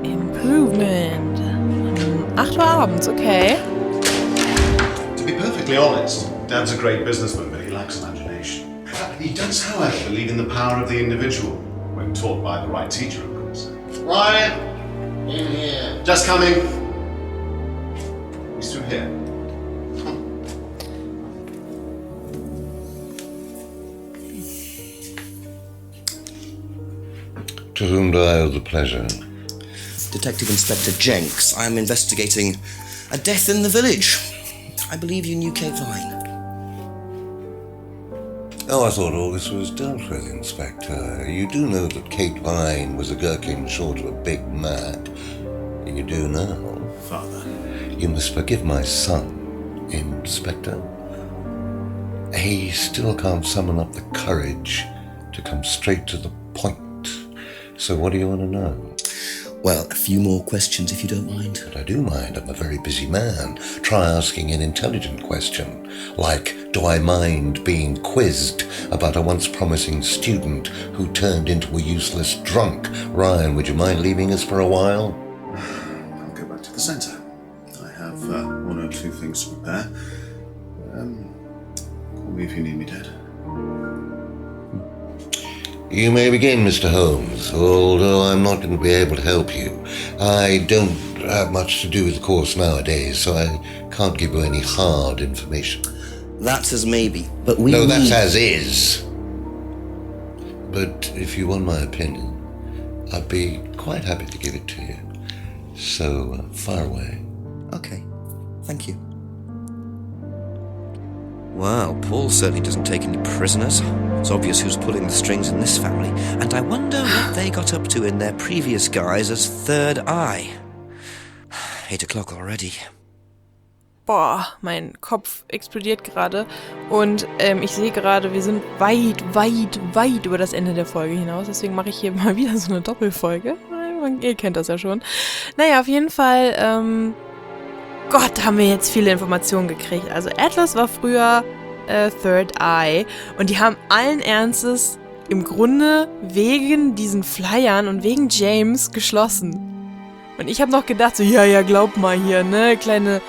Improvement. 8 Uhr abends, okay. To be perfectly honest, Dad's a great businessman, but he lacks imagination. He does, however, believe in the power of the individual, when taught by the right teacher, of course. Ryan! In here. Just coming. He's through here. To whom do I owe the pleasure? Detective Inspector Jenks. I am investigating a death in the village. I believe you knew Kate Vine. Oh, I thought all this was dealt with, Inspector. You do know that Kate Vine was a gherkin short of a big mad. You do now. Father. You must forgive my son, Inspector. He still can't summon up the courage to come straight to the point. So what do you want to know? Well, a few more questions if you don't mind. But I do mind. I'm a very busy man. Try asking an intelligent question, like, do I mind being quizzed about a once promising student who turned into a useless drunk? Ryan, would you mind leaving us for a while? I'll go back to the centre. I have one or two things to prepare. Call me if you need me, Dad. You may begin, Mr. Holmes, although I'm not going to be able to help you. I don't have much to do with the course nowadays, so I can't give you any hard information. That's as maybe, but we No, that's need... as is. But if you want my opinion, I'd be quite happy to give it to you. So, fire away. Okay, thank you. Wow, Paul certainly doesn't take any prisoners. It's obvious who's pulling the strings in this family, and I wonder what they got up to in their previous guise as Third Eye. 8 o'clock already. Boah, mein Kopf explodiert gerade. Und ich sehe gerade, wir sind weit über das Ende der Folge hinaus. Deswegen mache ich hier mal wieder so eine Doppelfolge. Ihr kennt das ja schon. Naja, auf jeden Fall, Gott, haben wir jetzt viele Informationen gekriegt. Also Atlas war früher Third Eye und die haben allen Ernstes im Grunde wegen diesen Flyern und wegen James geschlossen. Und ich habe noch gedacht, so, ja, glaub mal hier, ne, kleine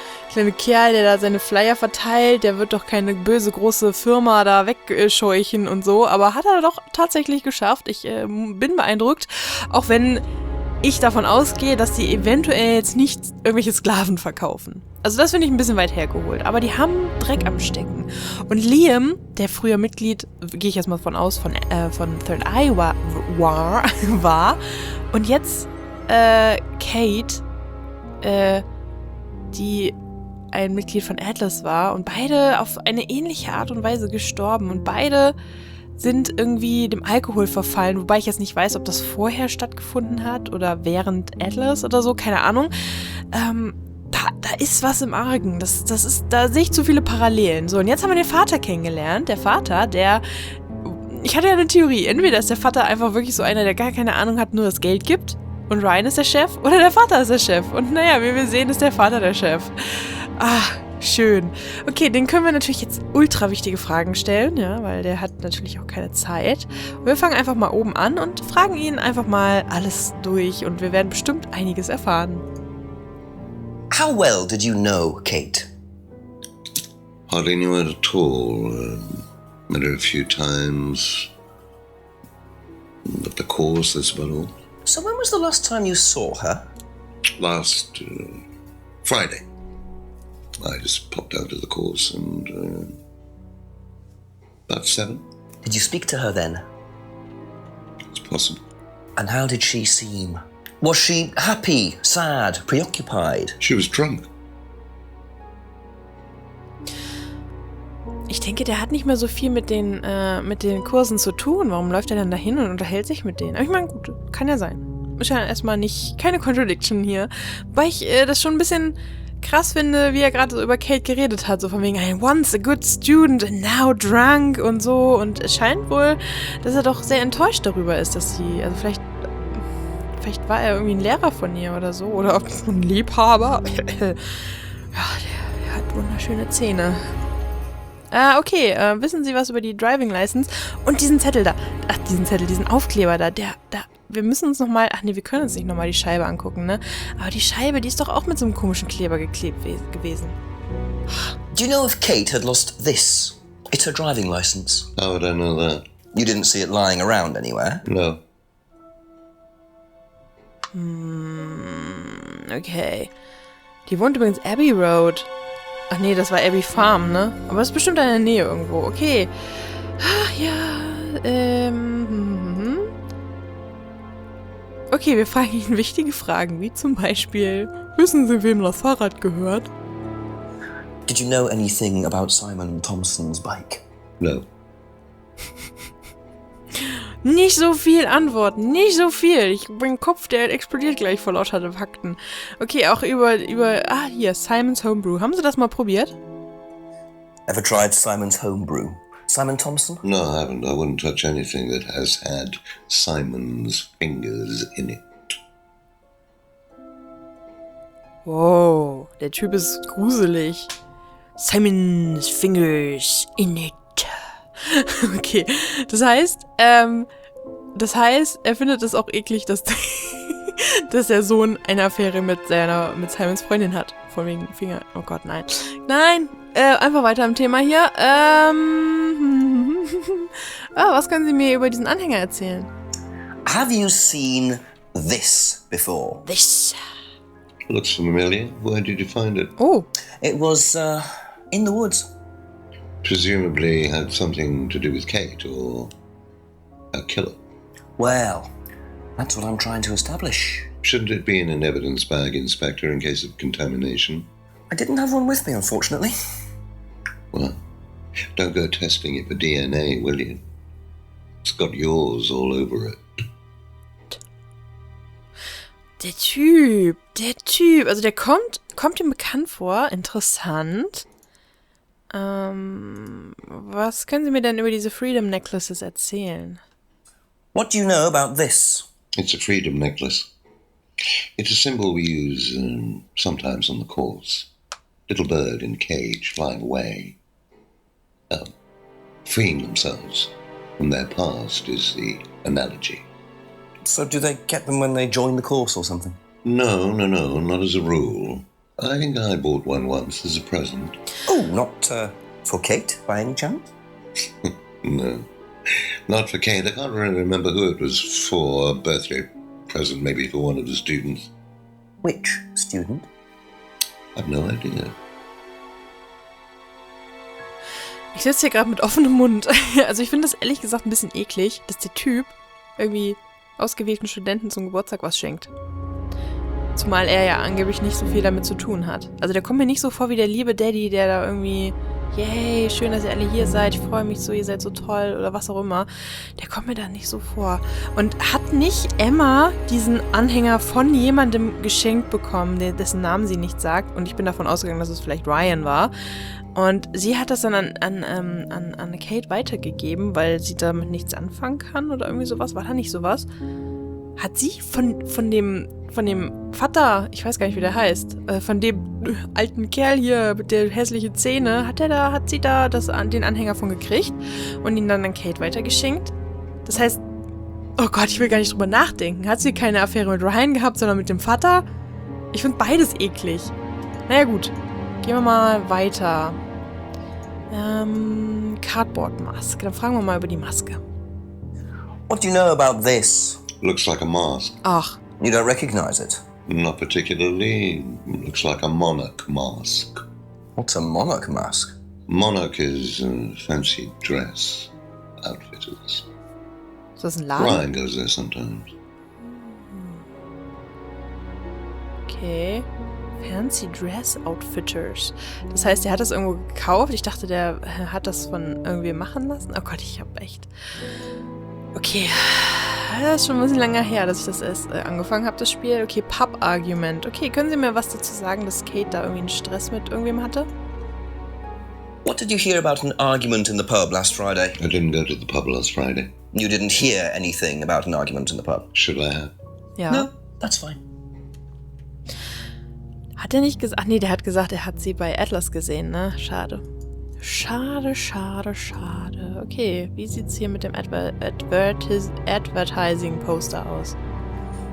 Kerl, der da seine Flyer verteilt, der wird doch keine böse große Firma da wegscheuchen und so. Aber hat er doch tatsächlich geschafft. Ich bin beeindruckt, auch wenn ich davon ausgehe, dass die eventuell jetzt nicht irgendwelche Sklaven verkaufen. Also das finde ich ein bisschen weit hergeholt. Aber die haben Dreck am Stecken. Und Liam, der früher Mitglied, gehe ich erstmal von aus, von Third Eye war. Und jetzt Kate, die ein Mitglied von Atlas war. Und beide auf eine ähnliche Art und Weise gestorben. Und beide sind irgendwie dem Alkohol verfallen, wobei ich jetzt nicht weiß, ob das vorher stattgefunden hat oder während Atlas oder so, keine Ahnung. Da ist was im Argen. Da sehe ich zu viele Parallelen. So, und jetzt haben wir den Vater kennengelernt. Der Vater, ich hatte ja eine Theorie. Entweder ist der Vater einfach wirklich so einer, der gar keine Ahnung hat, nur das Geld gibt und Ryan ist der Chef, oder der Vater ist der Chef. Und naja, wie wir sehen, ist der Vater der Chef. Schön. Okay, den können wir natürlich jetzt ultra wichtige Fragen stellen, ja, weil der hat natürlich auch keine Zeit. Und wir fangen einfach mal oben an und fragen ihn einfach mal alles durch und wir werden bestimmt einiges erfahren. How well did you know Kate? Hardly knew her at all. Met her a few times. At the course, that's about all. So when was the last time you saw her? Last Friday. I just popped out of the course and about 7. Did you speak to her then? It's possible. And how did she seem? Was she happy, sad, preoccupied? She was drunk. Ich denke, der hat nicht mehr so viel mit den Kursen zu tun. Warum läuft er dann dahin und unterhält sich mit denen? Aber ich meine, gut, kann ja sein. Ist ja erstmal keine Contradiction hier. Weil ich das schon ein bisschen krass finde, wie er gerade so über Kate geredet hat. So von wegen, once a good student and now drunk und so. Und es scheint wohl, dass er doch sehr enttäuscht darüber ist, dass sie, also vielleicht war er irgendwie ein Lehrer von ihr oder so. Oder ein Liebhaber. Ja, der hat wunderschöne Zähne. Okay, wissen Sie was über die Driving License? Und diesen Zettel da. Ach, diesen Aufkleber da. Wir müssen uns nochmal... Ach nee, wir können uns nicht nochmal die Scheibe angucken, ne? Aber die Scheibe, die ist doch auch mit so einem komischen Kleber geklebt gewesen. Do you know if Kate had lost this? It's her driving license. How would I know that? You didn't see it lying around anywhere? No. Okay. Die wohnt übrigens Abbey Road. Ach nee, das war Abbey Farm, ne? Aber das ist bestimmt in der Nähe irgendwo. Okay. Ach ja, Okay, wir fragen ihn wichtige Fragen, wie zum Beispiel, wissen Sie, wem das Fahrrad gehört? Did you know anything about Simon Thompson's bike? No. Nicht so viel Antworten, nicht so viel. Mein Kopf, der explodiert gleich vor lauter Fakten. Okay, auch über, hier, Simon's Homebrew. Haben Sie das mal probiert? Ever tried Simon's Homebrew? Simon Thompson? No, I haven't. I wouldn't touch anything that has had Simon's fingers in it. Wow, der Typ ist gruselig. Simon's fingers in it. Okay, das heißt, er findet es auch eklig, dass der Sohn eine Affäre mit Simons Freundin hat. Von wegen Finger. Oh Gott, nein. Nein, einfach weiter im Thema hier. Was können Sie mir über diesen Anhänger erzählen? Have you seen this before? This. Looks familiar. Where did you find it? Oh. It was, in the woods. Presumably had something to do with Kate or a killer. Well, that's what I'm trying to establish. Shouldn't it be in an evidence bag, Inspector, in case of contamination? I didn't have one with me, unfortunately. Well, don't go testing it for DNA, will you? It's got yours all over it. Der Typ. Also der kommt ihm bekannt vor. Interessant. Was können Sie mir denn über diese Freedom Necklaces erzählen? What do you know about this? It's a freedom necklace. It's a symbol we use sometimes on the course. Little bird in cage flying away. Freeing themselves from their past is the analogy. So do they get them when they join the course or something? No, not as a rule. I think I bought one once as a present. Oh, not for Kate, by any chance? No, not for Kate. I can't really remember who it was for. A birthday present, maybe for one of the students. Which student? I've no idea. Ich sitze hier gerade mit offenem Mund. Also ich finde das ehrlich gesagt ein bisschen eklig, dass der Typ irgendwie ausgewählten Studenten zum Geburtstag was schenkt. Zumal er ja angeblich nicht so viel damit zu tun hat. Also der kommt mir nicht so vor wie der liebe Daddy, der da irgendwie, yay, schön, dass ihr alle hier seid, ich freue mich so, ihr seid so toll oder was auch immer. Der kommt mir da nicht so vor. Und hat nicht Emma diesen Anhänger von jemandem geschenkt bekommen, dessen Namen sie nicht sagt? Und ich bin davon ausgegangen, dass es vielleicht Ryan war. Und sie hat das dann an Kate weitergegeben, weil sie damit nichts anfangen kann oder irgendwie sowas. War da nicht sowas? Hat sie von dem Vater, ich weiß gar nicht, wie der heißt, von dem alten Kerl hier mit der hässlichen Zähne, hat sie da den Anhänger von gekriegt und ihn dann an Kate weitergeschenkt? Das heißt, oh Gott, ich will gar nicht drüber nachdenken. Hat sie keine Affäre mit Ryan gehabt, sondern mit dem Vater? Ich finde beides eklig. Naja gut, gehen wir mal weiter. Cardboard Mask. Dann fragen wir mal über die Maske. What do you know about this? Looks like a mask. Ach. You don't recognize it? Not particularly. Looks like a monarch mask. What's a monarch mask? Monarch is fancy dress outfitters. Ist das ein Laden? Ryan goes there sometimes. Okay. Fancy Dress Outfitters. Das heißt, er hat das irgendwo gekauft. Ich dachte, der hat das von irgendwem machen lassen. Oh Gott, ich hab echt... Okay. Das ist schon ein bisschen länger her, dass ich das erst angefangen habe, das Spiel. Okay, Pub-Argument. Okay, können Sie mir was dazu sagen, dass Kate da irgendwie einen Stress mit irgendwem hatte? What did you hear about an argument in the pub last Friday? I didn't go to the pub last Friday. You didn't hear anything about an argument in the pub? Should I have? Ja. No, that's fine. Hat er nicht gesagt... Ach nee, der hat gesagt, er hat sie bei Atlas gesehen, ne? Schade. Schade, schade, schade. Okay, wie sieht's hier mit dem Advertising-Poster aus?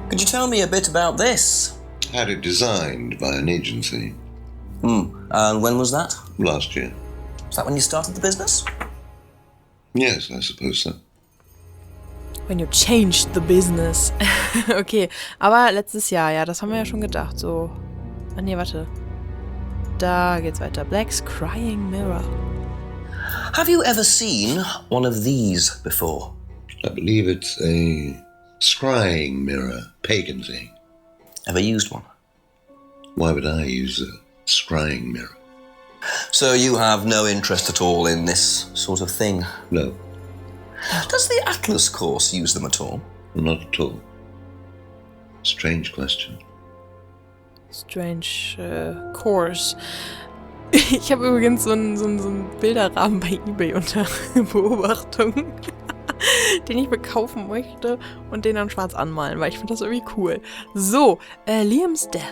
Could you tell me a bit about this? Had it designed by an agency. And when was that? Last year. Was that when you started the business? Yes, I suppose so. When you changed the business. Okay, aber letztes Jahr, ja, das haben wir ja schon gedacht. So. Ah, nee, warte. Da geht's weiter. Black's Crying Mirror. Have you ever seen one of these before? I believe it's a scrying mirror, pagan thing. Ever used one? Why would I use a scrying mirror? So you have no interest at all in this sort of thing? No, Does the Atlas course use them at all? not at all. Strange question. Strange Course. Ich habe übrigens so einen Bilderrahmen bei eBay unter Beobachtung, den ich mir kaufen möchte und den dann schwarz anmalen, weil ich finde das irgendwie cool. So, Liam's Death.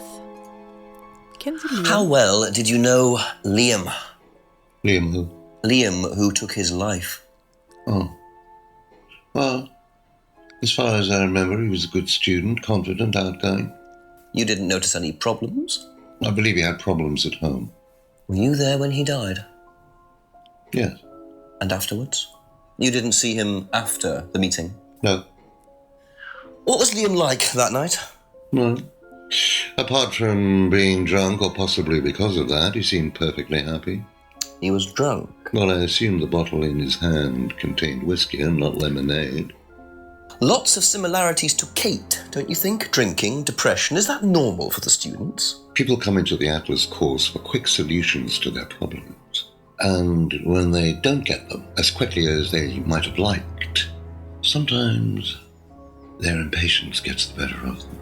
Kennen Sie Liam? How well did you know Liam? Liam who? Liam, who took his life. Oh. Well, as far as I remember, he was a good student, confident, outgoing. You didn't notice any problems? I believe he had problems at home. Were you there when he died? Yes. And afterwards? You didn't see him after the meeting? No. What was Liam like that night? No. Apart from being drunk, or possibly because of that, he seemed perfectly happy. He was drunk. Well, I assume the bottle in his hand contained whiskey and not lemonade. Lots of similarities to Kate, don't you think? Drinking, depression, is that normal for the students? People come into the Atlas course for quick solutions to their problems. And when they don't get them as quickly as they might have liked, sometimes their impatience gets the better of them.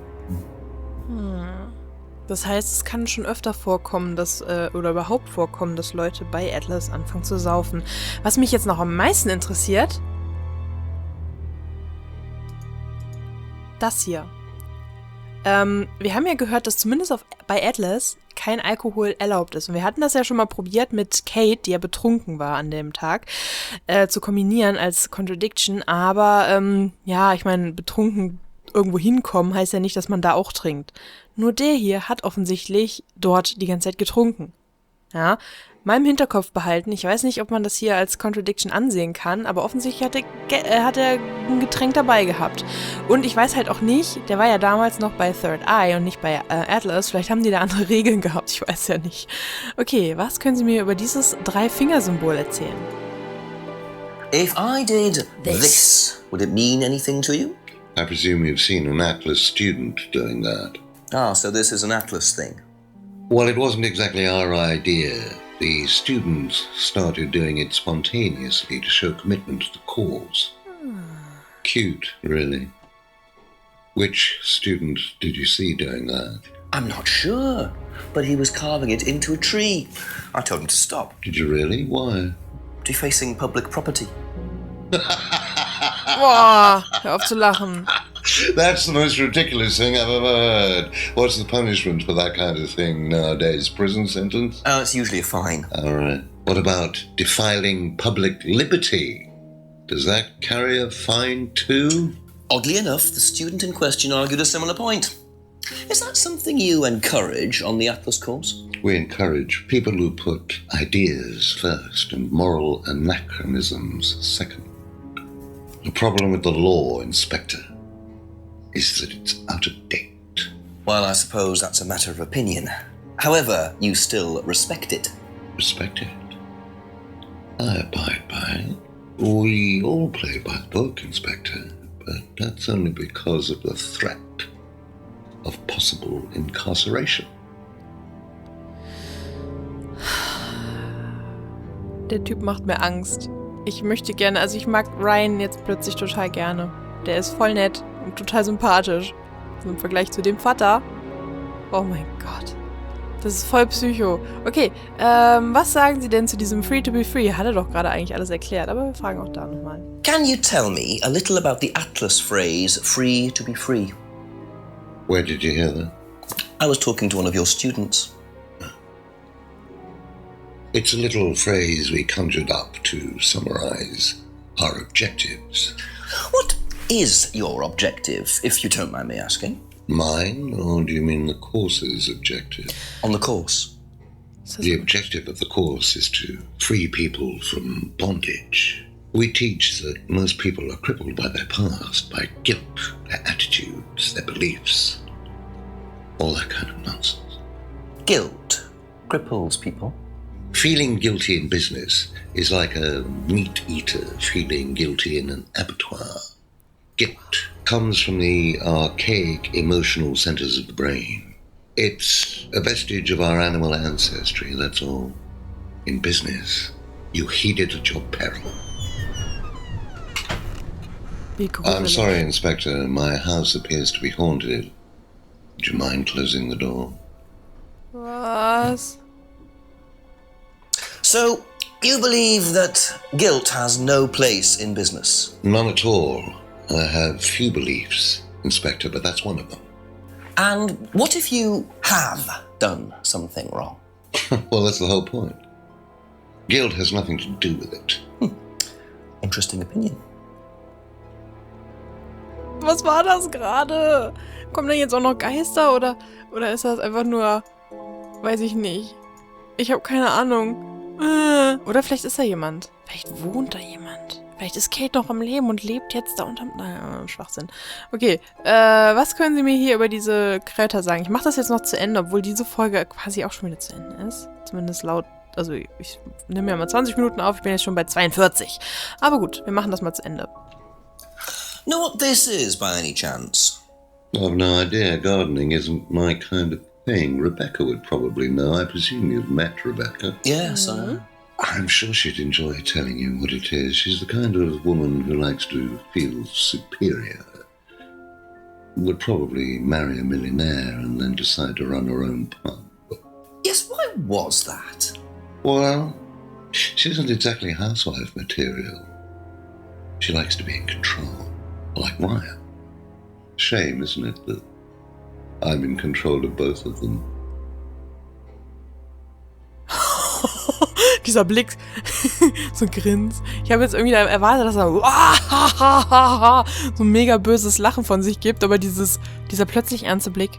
Das heißt, es kann schon öfter vorkommen, oder überhaupt vorkommen, dass Leute bei Atlas anfangen zu saufen. Was mich jetzt noch am meisten interessiert, das hier. Wir haben ja gehört, dass zumindest bei Atlas kein Alkohol erlaubt ist. Und wir hatten das ja schon mal probiert mit Kate, die ja betrunken war an dem Tag, zu kombinieren als Contradiction. Aber ja, ich meine, betrunken irgendwo hinkommen heißt ja nicht, dass man da auch trinkt. Nur der hier hat offensichtlich dort die ganze Zeit getrunken. Ja, mal im Hinterkopf behalten. Ich weiß nicht, ob man das hier als Contradiction ansehen kann, aber offensichtlich hat er ein Getränk dabei gehabt. Und ich weiß halt auch nicht, der war ja damals noch bei Third Eye und nicht bei Atlas. Vielleicht haben die da andere Regeln gehabt, ich weiß ja nicht. Okay, was können Sie mir über dieses Drei-Finger-Symbol erzählen? If I did this, would it mean anything to you? I presume you've seen an Atlas student doing that. Ah, so this is an Atlas thing. Well, it wasn't exactly our idea. The students started doing it spontaneously to show commitment to the cause. Cute, really. Which student did you see doing that? I'm not sure, but he was carving it into a tree. I told him to stop. Did you really? Why? Defacing public property. Boah, hör auf zu lachen. That's the most ridiculous thing I've ever heard. What's the punishment for that kind of thing nowadays? Prison sentence? Oh, it's usually a fine. All right. What about defiling public liberty? Does that carry a fine too? Oddly enough, the student in question argued a similar point. Is that something you encourage on the Atlas course? We encourage people who put ideas first and moral anachronisms second. The problem with the law, Inspector, is that it's out of date. Well, I suppose that's a matter of opinion. However, you still respect it. Respect it. I abide by it. We all play by the book, Inspector, but that's only because of the threat of possible incarceration. Der Typ macht mir Angst. Ich möchte gerne, also ich mag Ryan jetzt plötzlich total gerne. Der ist voll nett und total sympathisch. Im Vergleich zu dem Vater. Oh mein Gott. Das ist voll Psycho. Okay, was sagen Sie denn zu diesem Free to be free? Hat er doch gerade eigentlich alles erklärt, aber wir fragen auch da nochmal. Can you tell me a little about the Atlas phrase, free to be free? Where did you hear that? I was talking to one of your students. It's a little phrase we conjured up to summarize our objectives. What is your objective, if you don't mind me asking? Mine, or do you mean the course's objective? On the course. The objective of the course is to free people from bondage. We teach that most people are crippled by their past, by guilt, their attitudes, their beliefs, all that kind of nonsense. Guilt cripples people. Feeling guilty in business is like a meat eater feeling guilty in an abattoir. Guilt comes from the archaic emotional centers of the brain. It's a vestige of our animal ancestry, that's all. In business, you heed it at your peril. I'm sorry, Inspector. My house appears to be haunted. Would you mind closing the door? Was? So, you believe that guilt has no place in business? None at all. I have few beliefs, Inspector, but that's one of them. And what if you have done something wrong? Well, that's the whole point. Guilt has nothing to do with it. Interesting opinion. Was war das gerade? Kommen da jetzt auch noch Geister oder ist das einfach nur, weiß ich nicht. Ich habe keine Ahnung. Oder vielleicht ist da jemand. Vielleicht wohnt da jemand. Vielleicht ist Kate noch am Leben und lebt jetzt da unterm... Naja, Schwachsinn. Okay, was können Sie mir hier über diese Kräuter sagen? Ich mache das jetzt noch zu Ende, obwohl diese Folge quasi auch schon wieder zu Ende ist. Zumindest laut... Also ich nehme ja mal 20 Minuten auf, ich bin jetzt schon bei 42. Aber gut, wir machen das mal zu Ende. Know what this is, by any chance? I've no idea. Gardening isn't my kind of thing. Rebecca would probably know. I presume you've met Rebecca. Yes, I know. I'm sure she'd enjoy telling you what it is. She's the kind of woman who likes to feel superior. Would probably marry a millionaire and then decide to run her own pub. Yes, why was that? Well, she isn't exactly housewife material. She likes to be in control, like Ryan. Shame, isn't it, that I'm in control of both of them? Dieser Blick, so ein Grins. Ich habe jetzt irgendwie erwartet, dass er so ein mega böses Lachen von sich gibt, aber dieser plötzlich ernste Blick,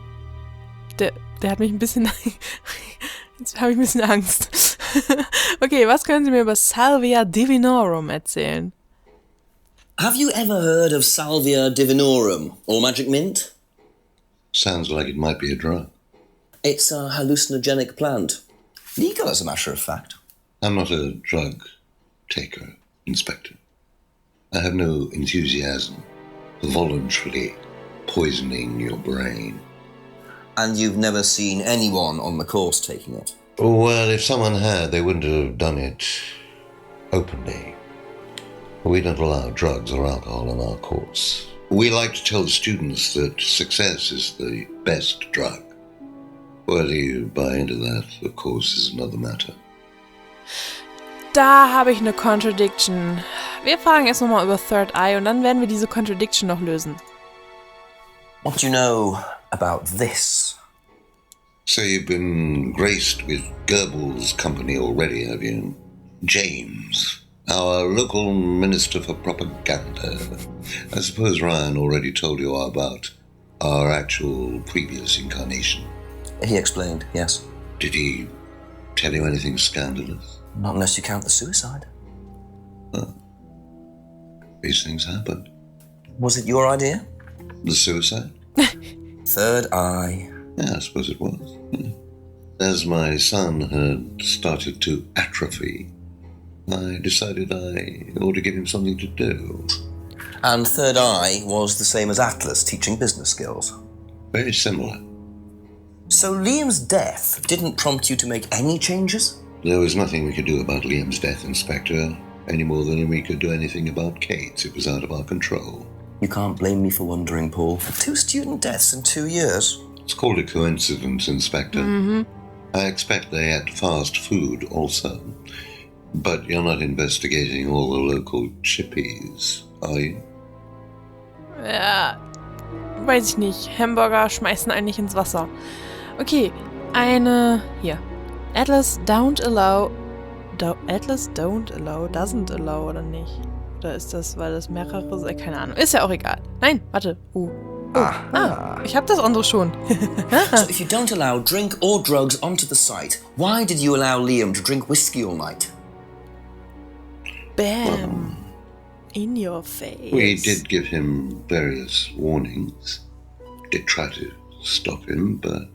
der hat mich ein bisschen... Jetzt habe ich ein bisschen Angst. Okay, was können Sie mir über Salvia Divinorum erzählen? Have you ever heard of Salvia Divinorum, or magic mint? Sounds like it might be a drug. It's a hallucinogenic plant. Legal, as a matter of fact. I'm not a drug taker, Inspector. I have no enthusiasm for voluntarily poisoning your brain. And you've never seen anyone on the course taking it? Well, if someone had, they wouldn't have done it openly. We don't allow drugs or alcohol in our course. We like to tell the students that success is the best drug. Whether you buy into that, of course, is another matter. Da habe ich eine Contradiction. Wir fragen erst nochmal über Third Eye und dann werden wir diese Contradiction noch lösen. What do you know about this? So you've been graced with Goebbels' company already, have you? James, our local minister for propaganda. I suppose Ryan already told you about our actual previous incarnation. He explained, yes. Did he tell you anything scandalous? Not unless you count the suicide. Oh. These things happen. Was it your idea? The suicide? Third eye. Yeah, I suppose it was. As my son had started to atrophy, I decided I ought to give him something to do. And Third Eye was the same as Atlas, teaching business skills. Very similar. So Liam's death didn't prompt you to make any changes? There was nothing we could do about Liam's death, Inspector, any more than we could do anything about Kate's. It was out of our control. You can't blame me for wondering, Paul. 2 student deaths in 2 years. It's called a coincidence, Inspector. Mhm. I expect they ate fast food also. But you're not investigating all the local chippies, are you? Ja, weiß ich nicht. Hamburger schmeißen eigentlich ins Wasser. Okay, hier. Atlas don't allow Atlas doesn't allow, oder nicht? Oder ist das, weil das mehrere... keine Ahnung. Ist ja auch egal. Nein, warte. Ich hab das andere schon. So if you don't allow drink or drugs onto the site, why did you allow Liam to drink whiskey all night? Bam. In your face. We did give him various warnings. Did try to stop him, but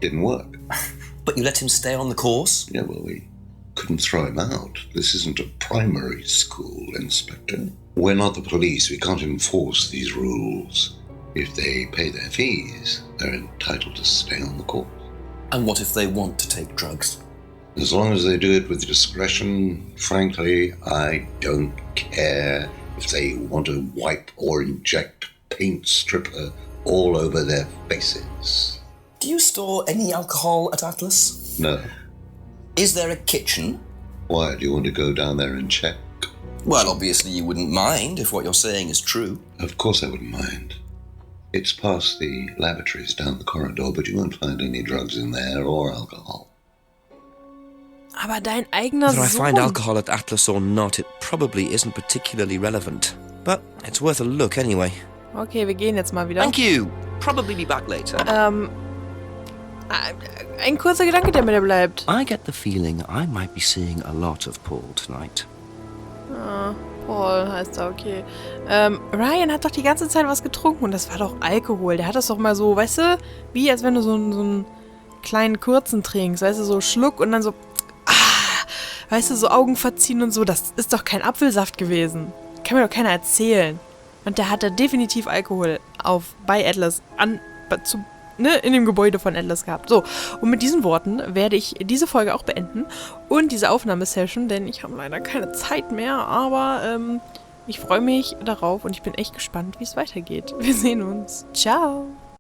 didn't work. But you let him stay on the course? Yeah, well, we couldn't throw him out. This isn't a primary school, Inspector. We're not the police. We can't enforce these rules. If they pay their fees, they're entitled to stay on the course. And what if they want to take drugs? As long as they do it with discretion, frankly, I don't care if they want to wipe or inject paint stripper all over their faces. Do you store any alcohol at Atlas? No. Is there a kitchen? Why, do you want to go down there and check? Well, obviously you wouldn't mind if what you're saying is true. Of course I wouldn't mind. It's past the lavatories down the corridor, but you won't find any drugs in there or alcohol. Aber dein eigener Whether I Sohn... find alcohol at Atlas or not, it probably isn't particularly relevant. But it's worth a look anyway. Okay, wir gehen jetzt mal wieder. Thank you. Probably be back later. Ein kurzer Gedanke, der mir bleibt. I get the feeling I might be seeing a lot of Paul tonight. Paul heißt er, okay. Ryan hat doch die ganze Zeit was getrunken und das war doch Alkohol. Der hat das doch mal so, weißt du, wie als wenn du so einen kleinen kurzen trinkst, weißt du, so Schluck und dann so, weißt du, so Augen verziehen und so. Das ist doch kein Apfelsaft gewesen. Kann mir doch keiner erzählen. Und der hat da definitiv Alkohol bei Atlas in dem Gebäude von Atlas gehabt. So, und mit diesen Worten werde ich diese Folge auch beenden und diese Aufnahmesession, denn ich habe leider keine Zeit mehr, aber ich freue mich darauf und ich bin echt gespannt, wie es weitergeht. Wir sehen uns. Ciao!